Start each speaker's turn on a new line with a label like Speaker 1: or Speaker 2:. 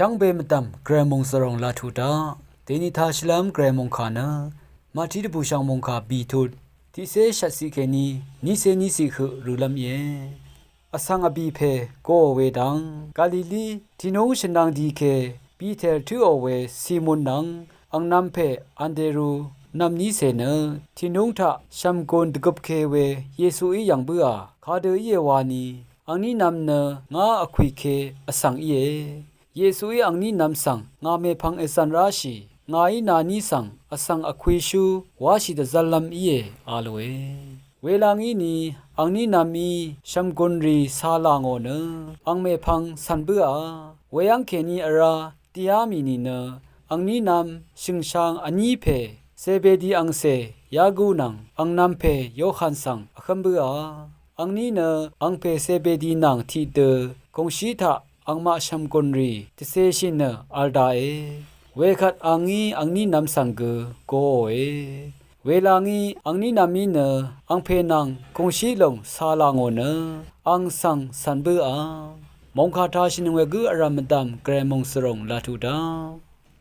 Speaker 1: ช่างเบมตัมเกรมงสรองลาทูตาเตนิทาชลามเกรมงขานะมาที่ตบูช่างมงคาบีทุดที่เซชัดสิเคนีนิเซนิสิคือรูลำเยอสังอบีเพโกเวดังกาลิลีที่น้องฉันดังดีเคปีเทลทูอเวซีมุนนังอังนัมเพอันเดรูนำนี้เสนที่น้องทะชัมกนตกบเคเวเยซูอียังเบื่อคาเดเยวานีอังนี้นำเนงาอคุยเคอสังเยซูอีอังนี้นำสังงาเมพังเอสันราชีงาอีนานีสังอสังอคุยชูวาชิดจัลลัมอาลเวเวลางี้นี้อังนี้นามีชัมกนรีซาลางโอเนอังเมพังสันเบื่อเวยังเคนีอาราติยามีนีเนอังนี้นำชิงชางอันนี้เพเซเบดีอังเซยากูนังอังนำเพโยฮันสังอคัมเบื่ออังนี้เนอังเพเซเบดีนังที่เดคงชีทะอังมาชัมกนรีติเซชินเนอัลดาเวขัดอังนี้นำสังเกโกเวลางี้อังนี้นามีเนอังเพนังคงชีลงซาลางโอเนอังสังสันเบื่อมงคาทาชินเวกุอรามดัมเกรมงสรงลาทูดา